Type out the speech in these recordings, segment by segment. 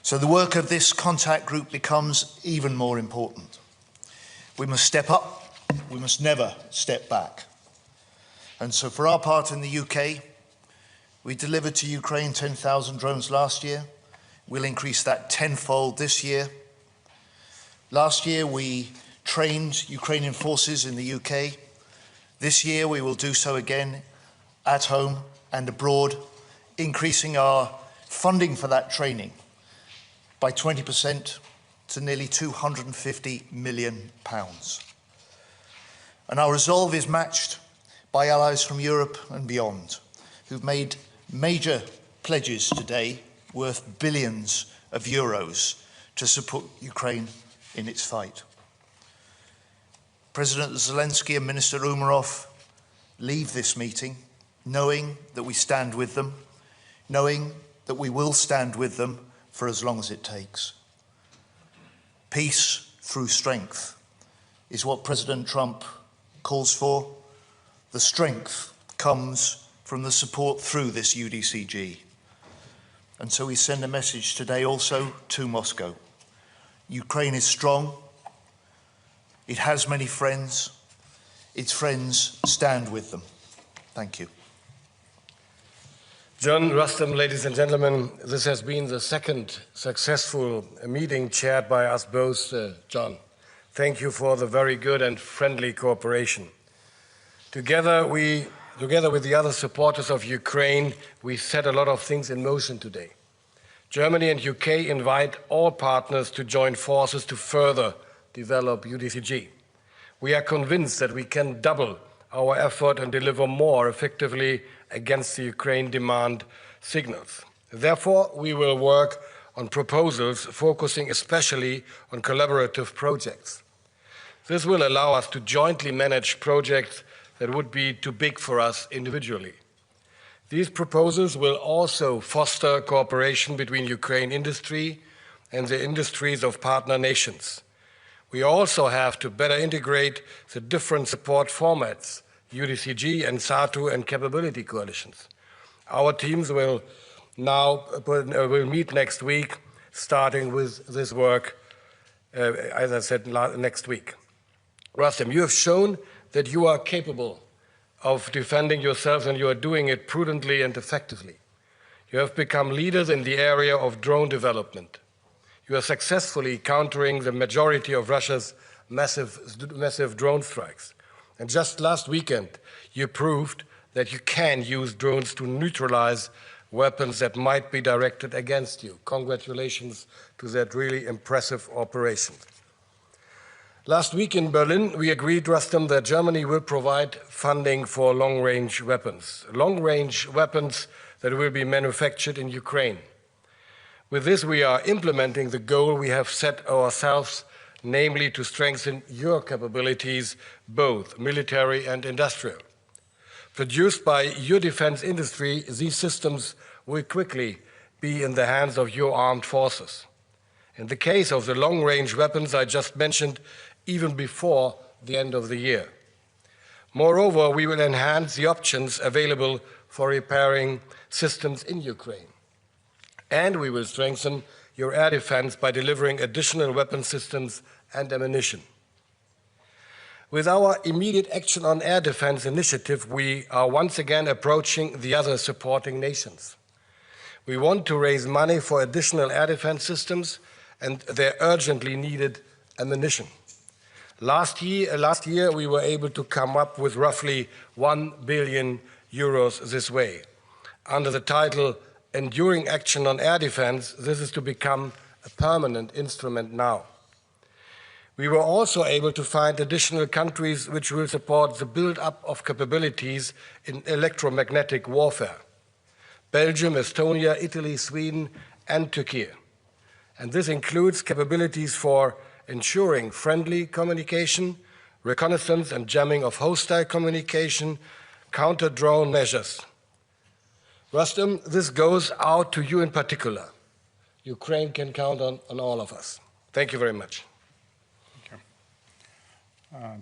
So the work of this contact group becomes even more important. We must step up, we must never step back. And so for our part in the UK, we delivered to Ukraine 10,000 drones last year. We'll increase that tenfold this year. Last year we trained Ukrainian forces in the UK. This year we will do so again at home and abroad, increasing our funding for that training by 20% to nearly £250 million. And our resolve is matched by allies from Europe and beyond, who've made major pledges today worth billions of euros to support Ukraine in its fight. President Zelensky and Minister Umєrов leave this meeting knowing that we stand with them, knowing that we will stand with them for as long as it takes. Peace through strength is what President Trump calls for. The strength comes from the support through this UDCG. And so we send a message today also to Moscow. Ukraine is strong. It has many friends. Its friends stand with them. Thank you. John Rustem, ladies and gentlemen, this has been the second successful meeting chaired by us both, John. Thank you for the very good and friendly cooperation. Together with the other supporters of Ukraine, we set a lot of things in motion today. Germany and UK invite all partners to join forces to further develop UDCG. We are convinced that we can double our effort and deliver more effectively against the Ukraine demand signals. Therefore, we will work on proposals focusing especially on collaborative projects. This will allow us to jointly manage projects that would be too big for us individually. These proposals will also foster cooperation between Ukraine industry and the industries of partner nations. We also have to better integrate the different support formats, UDCG and SATU and capability coalitions. Our teams will meet next week, starting with this work, as I said, next week. Rustem, you have shown that you are capable of defending yourselves, and you are doing it prudently and effectively. You have become leaders in the area of drone development. You are successfully countering the majority of Russia's massive drone strikes. And just last weekend, you proved that you can use drones to neutralize weapons that might be directed against you. Congratulations to that really impressive operation. Last week in Berlin, we agreed, Rustem, that Germany will provide funding for long-range weapons that will be manufactured in Ukraine. With this, we are implementing the goal we have set ourselves, namely to strengthen your capabilities, both military and industrial. Produced by your defense industry, these systems will quickly be in the hands of your armed forces. In the case of the long-range weapons I just mentioned, even before the end of the year. Moreover, we will enhance the options available for repairing systems in Ukraine. And we will strengthen your air defense by delivering additional weapon systems and ammunition. With our immediate action on air defense initiative, we are once again approaching the other supporting nations. We want to raise money for additional air defense systems and their urgently needed ammunition. Last year, we were able to come up with roughly €1 billion this way. Under the title Enduring Action on Air Defense, this is to become a permanent instrument now. We were also able to find additional countries which will support the build-up of capabilities in electromagnetic warfare. Belgium, Estonia, Italy, Sweden, and Turkey. And this includes capabilities for ensuring friendly communication, reconnaissance and jamming of hostile communication, counter-drone measures. Rustem, this goes out to you in particular. Ukraine can count on all of us. Thank you very much.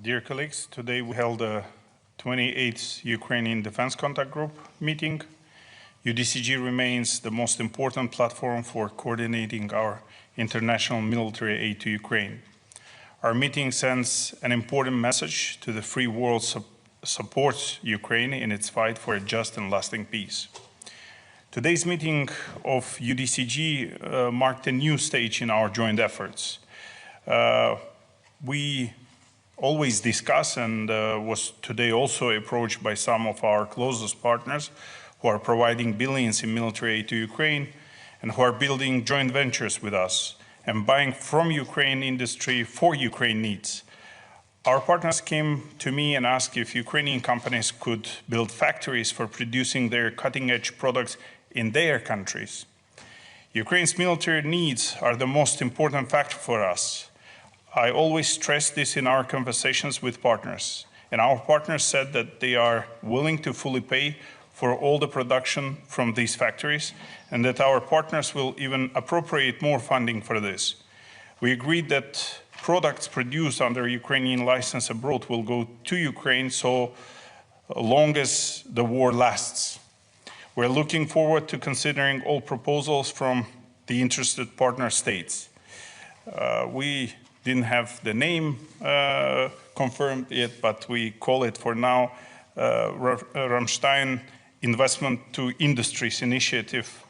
Dear colleagues, today we held a 28th Ukrainian Defense Contact Group meeting. UDCG remains the most important platform for coordinating our international military aid to Ukraine. Our meeting sends an important message to the free world supports Ukraine in its fight for a just and lasting peace. Today's meeting of UDCG marked a new stage in our joint efforts. We always discuss and was today also approached by some of our closest partners who are providing billions in military aid to Ukraine and who are building joint ventures with us and buying from Ukraine industry for Ukraine needs. Our partners came to me and asked if Ukrainian companies could build factories for producing their cutting-edge products in their countries. Ukraine's military needs are the most important factor for us. I always stress this in our conversations with partners, and our partners said that they are willing to fully pay for all the production from these factories, and that our partners will even appropriate more funding for this. We agreed that products produced under Ukrainian license abroad will go to Ukraine so long as the war lasts. We're looking forward to considering all proposals from the interested partner states. We didn't have the name confirmed yet, but we call it for now Rammstein Investment to Industries Initiative,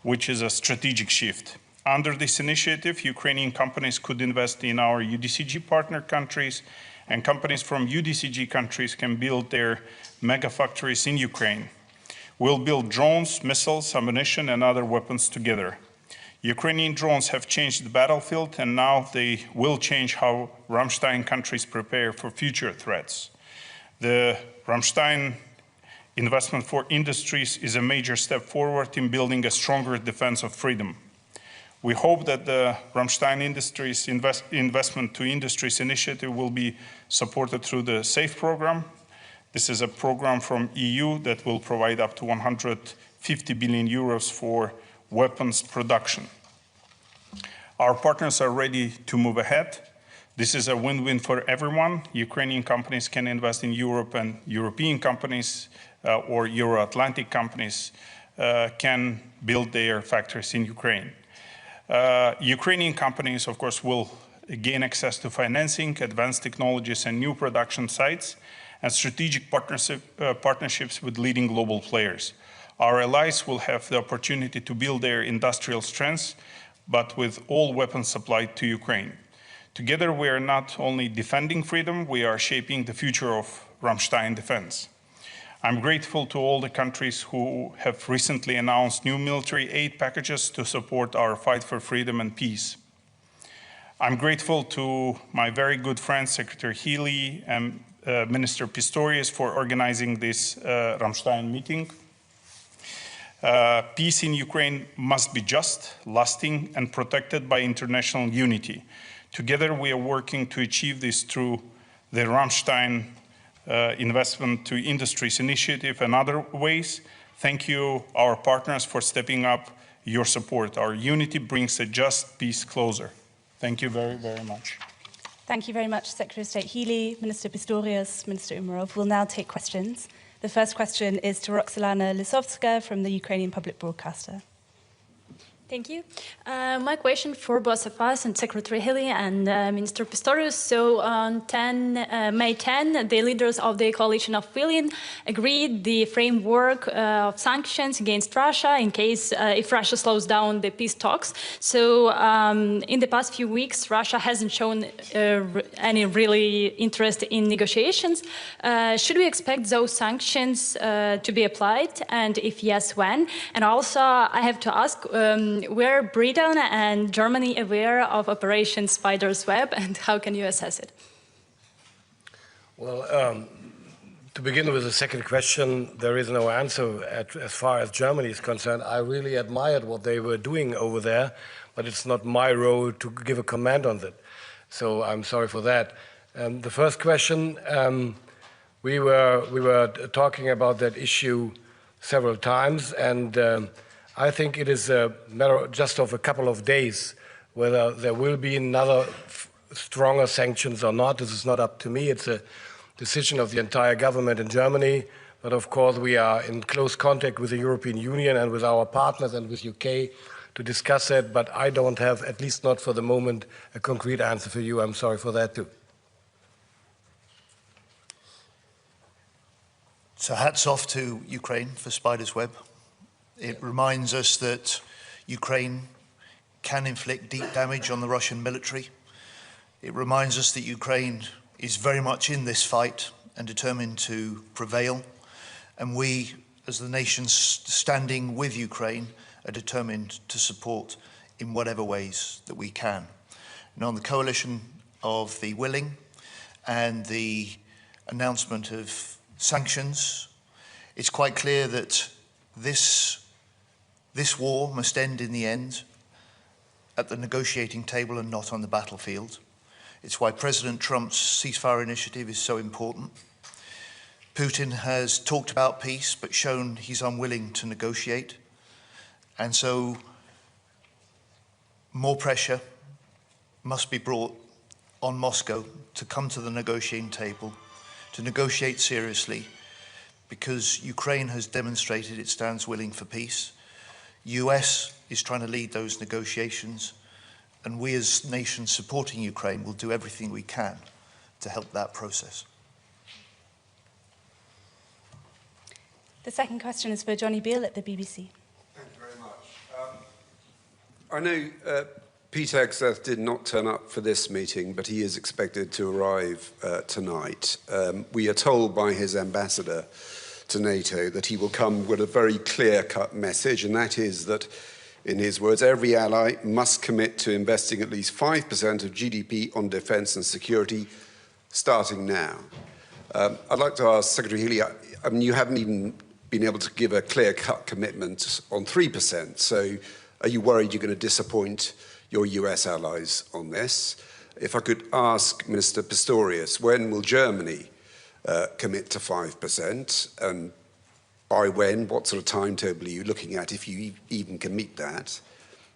which is a strategic shift. Under this initiative, Ukrainian companies could invest in our UDCG partner countries, and companies from UDCG countries can build their mega factories in Ukraine. We'll build drones, missiles, ammunition, and other weapons together. Ukrainian drones have changed the battlefield, and now they will change how Rammstein countries prepare for future threats. The Rammstein Investment for Industries is a major step forward in building a stronger defense of freedom. We hope that the Rammstein Industries Investment to Industries initiative will be supported through the SAFE program. This is a program from EU that will provide up to 150 billion euros for weapons production. Our partners are ready to move ahead. This is a win-win for everyone. Ukrainian companies can invest in Europe, and European companies or Euro-Atlantic companies can build their factories in Ukraine. Ukrainian companies, of course, will gain access to financing, advanced technologies, and new production sites, and strategic partnerships with leading global players. Our allies will have the opportunity to build their industrial strengths, but with all weapons supplied to Ukraine. Together, we are not only defending freedom, we are shaping the future of Rammstein defense. I'm grateful to all the countries who have recently announced new military aid packages to support our fight for freedom and peace. I'm grateful to my very good friend, Secretary Healy, and Minister Pistorius for organizing this Rammstein meeting. Peace in Ukraine must be just, lasting, and protected by international unity. Together, we are working to achieve this through the Rammstein Investment to Industries initiative and other ways. Thank you, our partners, for stepping up your support. Our unity brings a just peace closer. Thank you very, very much. Thank you very much, Secretary of State Healy, Minister Pistorius, Minister Umєrов. We'll now take questions. The first question is to Roxolana Lisovska from the Ukrainian Public Broadcaster. Thank you. My question for both of us and Secretary Healy and Minister Pistorius. So on May 10, the leaders of the coalition of willing agreed the framework of sanctions against Russia in case if Russia slows down the peace talks. So in the past few weeks, Russia hasn't shown any really interest in negotiations. Should we expect those sanctions to be applied? And if yes, when? And also, I have to ask, were Britain and Germany aware of Operation Spider's Web, and how can you assess it? Well, to begin with the second question, there is no answer as far as Germany is concerned. I really admired what they were doing over there, but it's not my role to give a comment on that. So I'm sorry for that. The first question, we were talking about that issue several times, and I think it is a matter just of a couple of days whether there will be another stronger sanctions or not. This is not up to me. It's a decision of the entire government in Germany. But of course, we are in close contact with the European Union and with our partners and with UK to discuss that. But I don't have, at least not for the moment, a concrete answer for you. I'm sorry for that too. So hats off to Ukraine for Spider's Web. It reminds us that Ukraine can inflict deep damage on the Russian military. It reminds us that Ukraine is very much in this fight and determined to prevail. And we, as the nations standing with Ukraine, are determined to support in whatever ways that we can. And on the coalition of the willing and the announcement of sanctions, it's quite clear that this war must end in the end at the negotiating table and not on the battlefield. It's why President Trump's ceasefire initiative is so important. Putin has talked about peace but shown he's unwilling to negotiate. And so more pressure must be brought on Moscow to come to the negotiating table, to negotiate seriously, because Ukraine has demonstrated it stands willing for peace. US is trying to lead those negotiations, and we as nations supporting Ukraine will do everything we can to help that process. The second question is for Johnny Beale at the BBC. Thank you very much. I know Peter Hegseth did not turn up for this meeting, but he is expected to arrive tonight. We are told by his ambassador to NATO that he will come with a very clear-cut message, and that is that, in his words, every ally must commit to investing at least 5% of GDP on defence and security, starting now. I'd like to ask Secretary Healy, I mean, you haven't even been able to give a clear-cut commitment on 3%, so are you worried you're going to disappoint your US allies on this? If I could ask Minister Pistorius, when will Germany commit to 5%, and by when? What sort of timetable are you looking at, if you even can meet that?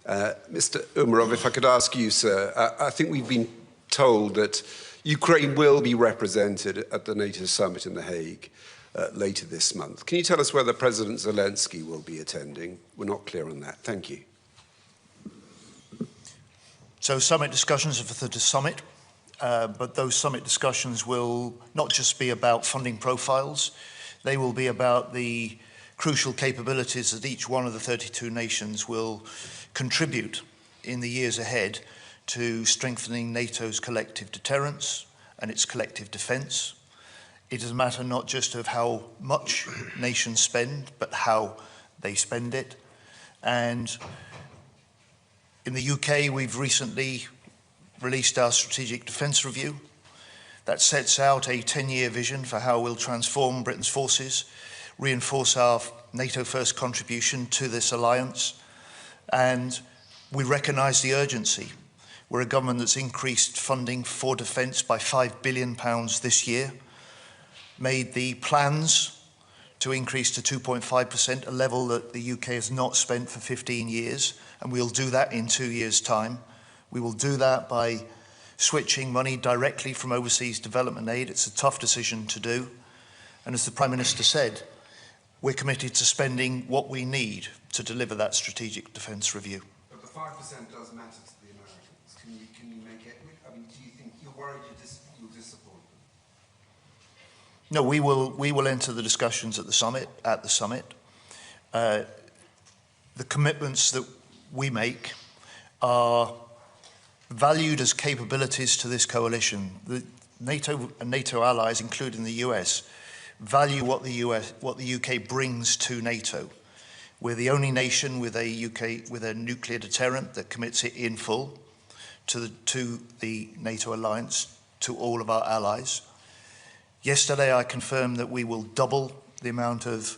Mr. Umєров, if I could ask you, sir, I think we've been told that Ukraine will be represented at the NATO summit in The Hague later this month. Can you tell us whether President Zelensky will be attending? We're not clear on that. Thank you. So summit discussions are for the summit, but those summit discussions will not just be about funding profiles, they will be about the crucial capabilities that each one of the 32 nations will contribute in the years ahead to strengthening NATO's collective deterrence and its collective defence. It is a matter not just of how much nations spend, but how they spend it. And in the UK, we've recently released our Strategic Defence Review that sets out a 10-year vision for how we'll transform Britain's forces, reinforce our NATO-first contribution to this alliance, and we recognise the urgency. We're a government that's increased funding for defence by £5 billion this year, made the plans to increase to 2.5%, a level that the UK has not spent for 15 years, and we'll do that in 2 years' time. We will do that by switching money directly from overseas development aid. It's a tough decision to do. And as the Prime Minister said, we're committed to spending what we need to deliver that strategic defence review. But the 5% does matter to the Americans. Can you make it? I mean, do you think you're worried you'll disappoint them? No, we will enter the discussions at the summit. The commitments that we make are valued as capabilities to this coalition. The NATO and NATO allies, including the US, value what the UK brings to NATO. We're the only nation with a nuclear deterrent that commits it in full to the NATO alliance, to all of our allies. Yesterday, I confirmed that we will double the amount of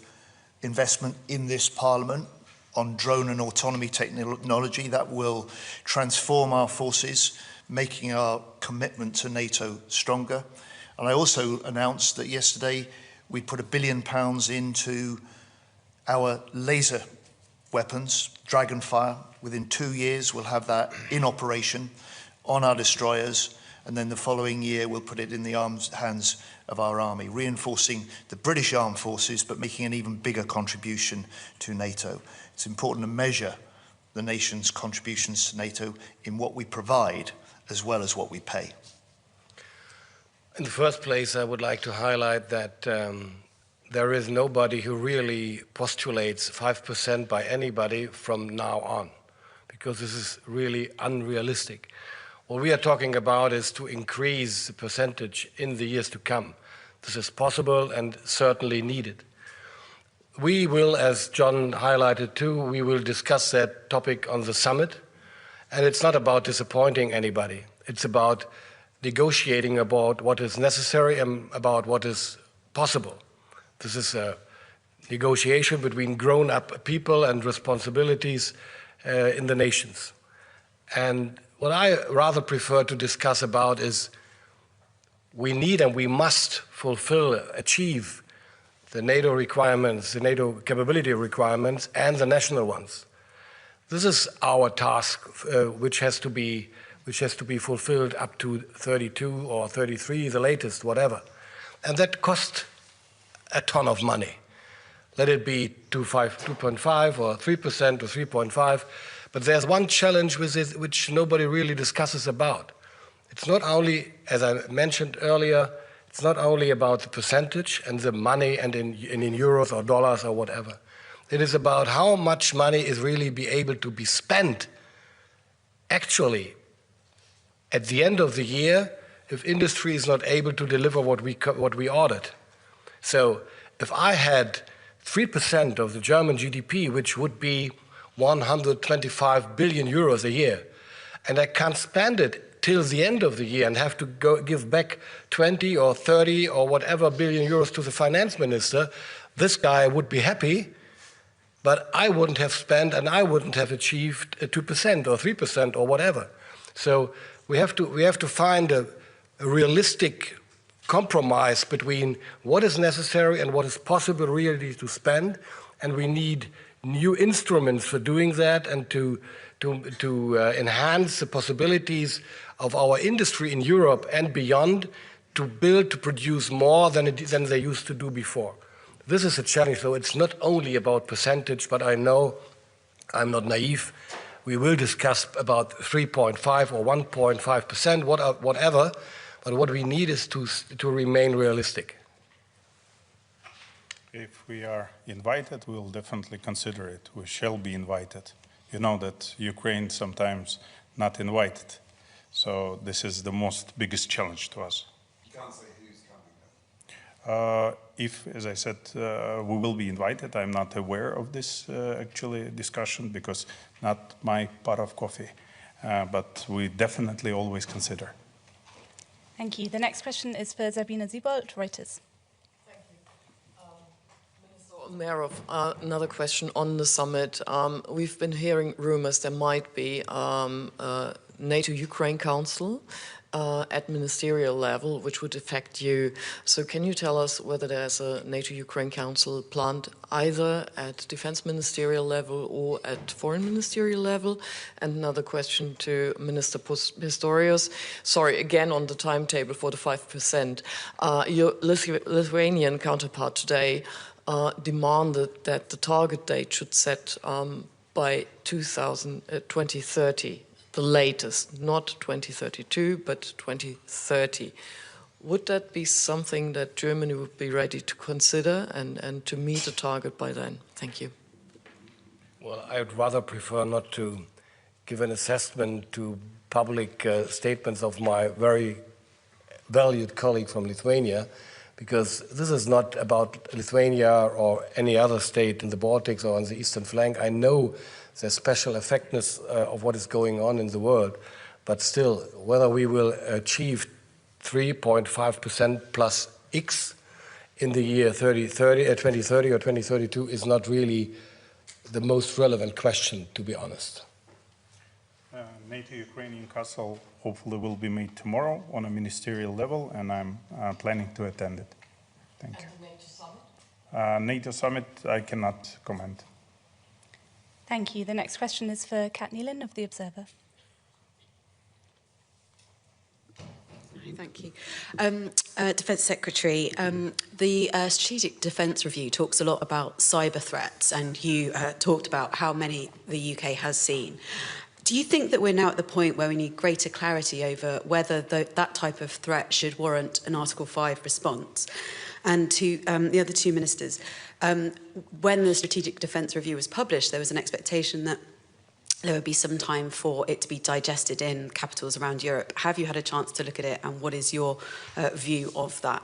investment in this Parliament on drone and autonomy technology that will transform our forces, making our commitment to NATO stronger. And I also announced that yesterday we put £1 billion into our laser weapons, Dragonfire. Within 2 years, we'll have that in operation on our destroyers. and then the following year we'll put it in the hands of our army, reinforcing the British armed forces but making an even bigger contribution to NATO. It's important to measure the nation's contributions to NATO in what we provide as well as what we pay. In the first place, I would like to highlight that there is nobody who really postulates 5% by anybody from now on, because this is really unrealistic. What we are talking about is to increase the percentage in the years to come. This is possible and certainly needed. We will, as John highlighted too, we will discuss that topic on the summit. And it's not about disappointing anybody. It's about negotiating about what is necessary and about what is possible. This is a negotiation between grown-up people and responsibilities in the nations. And what I rather prefer to discuss about is we need and we must achieve the NATO requirements, the NATO capability requirements, and the national ones. This is our task, which has to be fulfilled up to 32 or 33, the latest, whatever. And that costs a ton of money. Let it be 2.5 or 3% or 3.5. But there's one challenge with it which nobody really discusses about. It's not only, as I mentioned earlier, it's not only about the percentage and the money and in euros or dollars or whatever. It is about how much money is really be able to be spent actually at the end of the year if industry is not able to deliver what we ordered. So if I had 3% of the German GDP, which would be 125 billion euros a year, and I can't spend it till the end of the year and have to give back 20 or 30 or whatever billion euros to the finance minister, this guy would be happy, but I wouldn't have spent and I wouldn't have achieved 2% or 3% or whatever. So we have to find a realistic compromise between what is necessary and what is possible really to spend, and we need new instruments for doing that and to enhance the possibilities of our industry in Europe and beyond to produce more than they used to do before. This is a challenge, so it's not only about percentage, but I know I'm not naive. We will discuss about 3.5 or 1.5%, whatever, but what we need is to remain realistic. If we are invited, we will definitely consider it. We shall be invited. You know that Ukraine sometimes not invited. So this is the biggest challenge to us. You can't say who's coming. If, as I said, we will be invited, I'm not aware of this actually discussion because not my pot of coffee, but we definitely always consider. Thank you. The next question is for Sabina Siebold, Reuters. Thank you. Minister Umєrov, another question on the summit. We've been hearing rumors there might be a NATO-Ukraine Council at ministerial level, which would affect you. So can you tell us whether there's a NATO-Ukraine Council planned either at defense ministerial level or at foreign ministerial level? And another question to Minister Pistorius. Sorry, again on the timetable for the 5%. Your Lithuanian counterpart today demanded that the target date should set by 2030. The latest, not 2032, but 2030. Would that be something that Germany would be ready to consider and to meet the target by then? Thank you. Well, I would rather prefer not to give an assessment to public statements of my very valued colleague from Lithuania, because this is not about Lithuania or any other state in the Baltics or on the eastern flank. I know the special effectiveness of what is going on in the world, but still, whether we will achieve 3.5% plus X in the year 2030 or 2032 is not really the most relevant question, to be honest. NATO-Ukrainian Council hopefully will be made tomorrow on a ministerial level, and I'm planning to attend it. Thank you. And the NATO summit? NATO summit, I cannot comment. Thank you. The next question is for Kat Nealon of The Observer. Thank you. Defence Secretary, the Strategic Defence Review talks a lot about cyber threats, and you talked about how many the UK has seen. Do you think that we're now at the point where we need greater clarity over whether that type of threat should warrant an Article 5 response? And to the other two ministers, when the Strategic Defence Review was published, there was an expectation that there would be some time for it to be digested in capitals around Europe. Have you had a chance to look at it, and what is your view of that?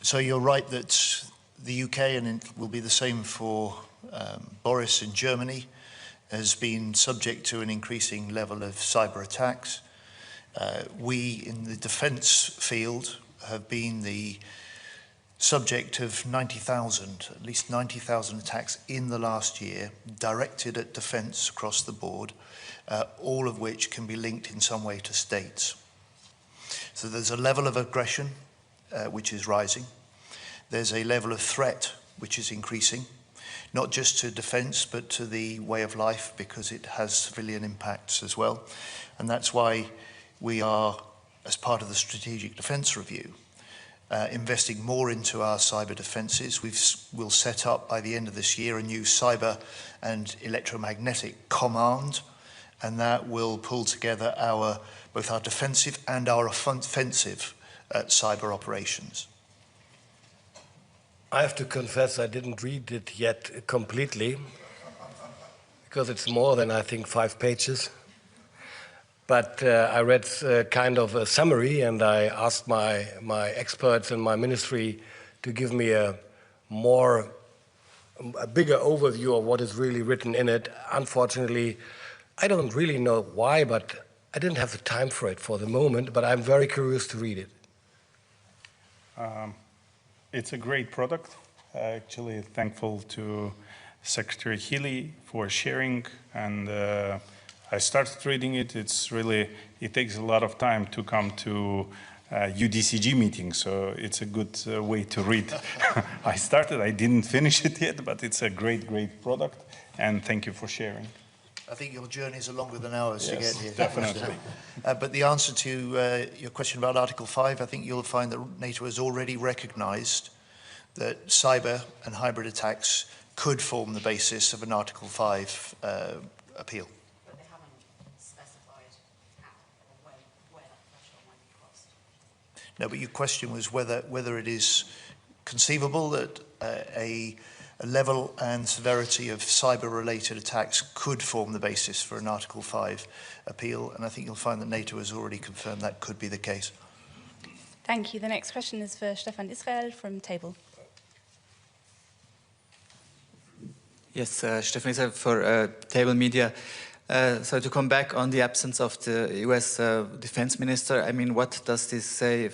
So you're right that the UK, and it will be the same for Boris in Germany, has been subject to an increasing level of cyber attacks. We in the defence field have been the subject of 90,000, at least 90,000 attacks in the last year, directed at defence across the board, all of which can be linked in some way to states. So there's a level of aggression which is rising. There's a level of threat which is increasing, not just to defence but to the way of life, because it has civilian impacts as well. And that's why we are, as part of the Strategic Defence Review, investing more into our cyber defences. We'll set up by the end of this year a new cyber and electromagnetic command, and that will pull together both our defensive and our offensive cyber operations. I have to confess I didn't read it yet completely, because it's more than, I think, 5 pages. But I read kind of a summary, and I asked my experts in my ministry to give me a bigger overview of what is really written in it. Unfortunately, I don't really know why, but I didn't have the time for it for the moment, but I'm very curious to read it. It's a great product. Actually, thankful to Secretary Healy for sharing, and I started reading it. It takes a lot of time to come to UDCG meetings, so it's a good way to read. I didn't finish it yet, but it's a great, great product, and thank you for sharing. I think your journeys are longer than ours to get here. Definitely. But the answer to your question about Article 5, I think you'll find that NATO has already recognised that cyber and hybrid attacks could form the basis of an Article 5 appeal. But they haven't specified how or where that threshold might be crossed. No, but your question was whether it is conceivable that a level and severity of cyber-related attacks could form the basis for an Article 5 appeal, and I think you'll find that NATO has already confirmed that could be the case. Thank you. The next question is for Stefan Israel from Table. Yes, Stefan Israel for Table Media. So to come back on the absence of the US defense minister, I mean, what does this say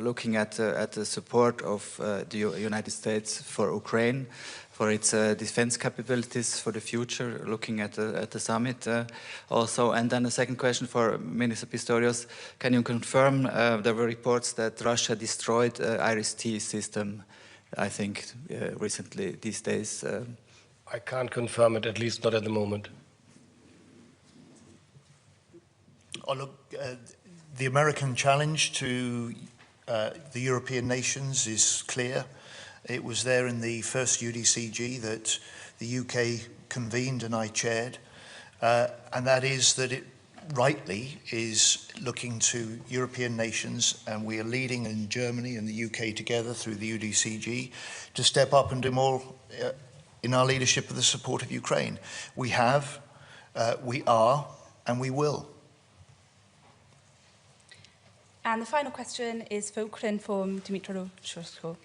looking at the support of the United States for Ukraine, for its defense capabilities for the future, looking at the summit also? And then a second question for Minister Pistorius. Can you confirm there were reports that Russia destroyed IRIS-T system, I think, recently, these days? I can't confirm it, at least not at the moment. Oh, look, the American challenge to the European nations is clear. It was there in the first UDCG that the UK convened and I chaired, and that is that it rightly is looking to European nations, and we are leading in Germany and the UK together through the UDCG to step up and do more in our leadership of the support of Ukraine. We have, we are, and we will. And the final question is for Ukraine from Dmytro Shursko.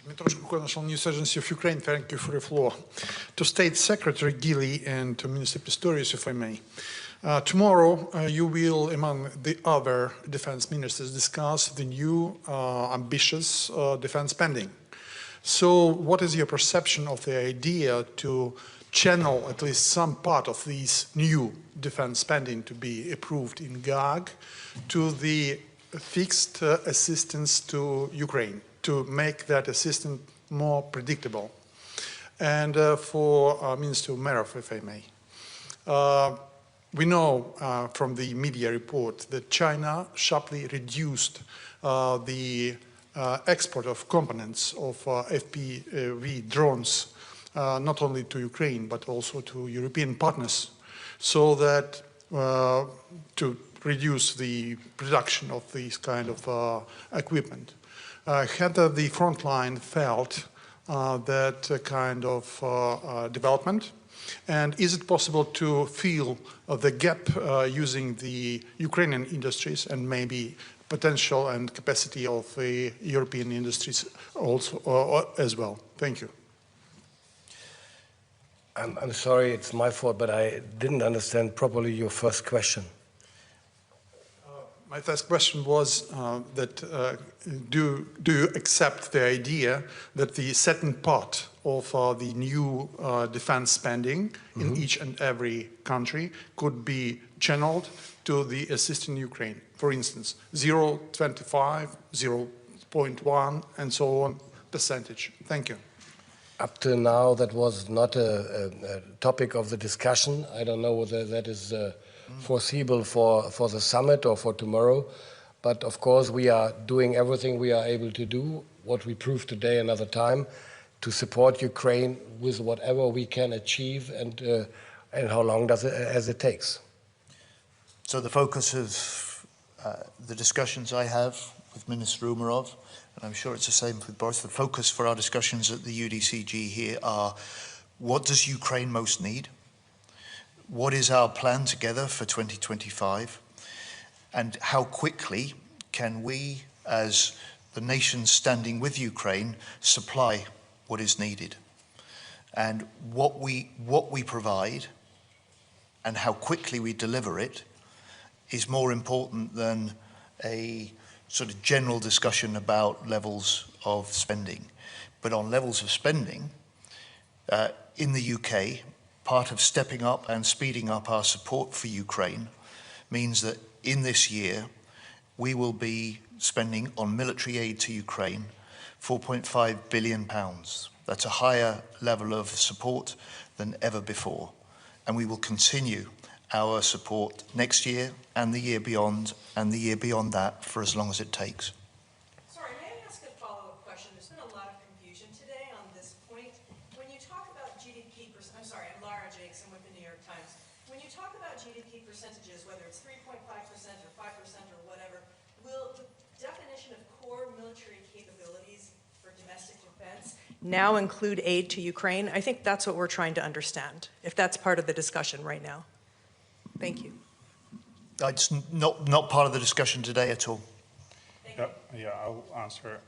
Dmytro Shurko, National News Agency of Ukraine, thank you for the floor. To State Secretary Gili and to Minister Pistorius, if I may. Tomorrow, you will, among the other defense ministers, discuss the new ambitious defense spending. So what is your perception of the idea to channel at least some part of these new defense spending to be approved in GAG to the fixed assistance to Ukraine, to make that assistance more predictable? And for Minister Umєrov, if I may. We know from the media report that China sharply reduced the export of components of FPV drones, not only to Ukraine, but also to European partners, so that to reduce the production of these kind of equipment. Had the front line felt that kind of development? And is it possible to fill the gap using the Ukrainian industries and maybe potential and capacity of the European industries also as well? Thank you. I'm sorry, it's my fault, but I didn't understand properly your first question. My first question was that do you accept the idea that the certain part of the new defense spending in each and every country could be channeled to the assisting Ukraine? For instance, 0.25, 0.1, and so on percentage. Thank you. Up to now, that was not a topic of the discussion. I don't know whether that is foreseeable for the summit or for tomorrow. But of course, we are doing everything we are able to do, what we proved today another time, to support Ukraine with whatever we can achieve and how long as it takes. So the focus of the discussions I have with Minister Umєrov, and I'm sure it's the same with Boris, the focus for our discussions at the UDCG here are what does Ukraine most need? What is our plan together for 2025? And how quickly can we, as the nations standing with Ukraine, supply what is needed? And what we provide and how quickly we deliver it is more important than a sort of general discussion about levels of spending. But on levels of spending, in the UK, part of stepping up and speeding up our support for Ukraine means that in this year, we will be spending on military aid to Ukraine £4.5 billion. That's a higher level of support than ever before. And we will continue our support next year and the year beyond and the year beyond that for as long as it takes. Sorry, may I ask a follow-up question? There's been a lot of confusion today on this point. When you talk about GDP, I'm sorry, I'm Lara Jakes, I'm with the New York Times. When you talk about GDP percentages, whether it's 3.5% or 5% or whatever, will the definition of core military capabilities for domestic defense now include aid to Ukraine? I think that's what we're trying to understand, if that's part of the discussion right now. Thank you. It's not part of the discussion today at all. Yeah, I'll answer.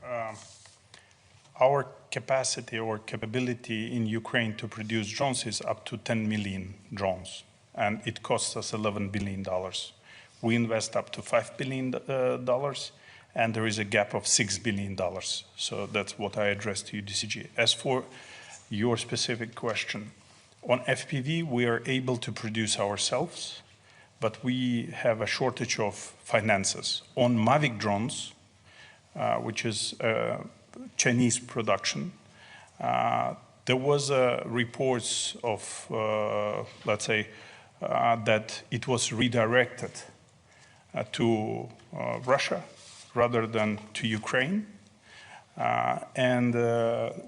Our capacity or capability in Ukraine to produce drones is up to 10 million drones, and it costs us $11 billion. We invest up to $5 billion, and there is a gap of $6 billion. So that's what I addressed to UDCG. As for your specific question, on FPV, we are able to produce ourselves, but we have a shortage of finances. On Mavic drones, which is Chinese production, there was reports of, let's say, that it was redirected to Russia rather than to Ukraine. And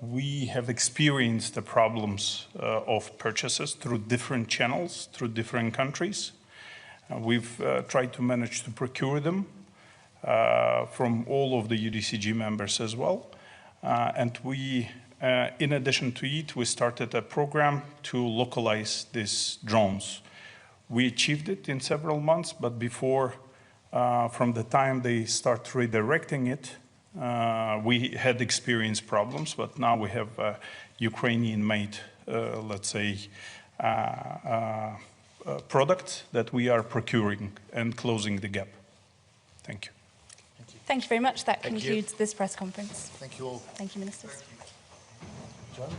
we have experienced the problems of purchases through different channels, through different countries. We've tried to manage to procure them from all of the UDCG members as well. And we, in addition to it, we started a program to localize these drones. We achieved it in several months, but before, from the time they start redirecting it, we had experienced problems, but now we have Ukrainian-made, let's say, products that we are procuring and closing the gap. Thank you. Thank you very much. That concludes this press conference. Thank you all. Thank you, Ministers. John,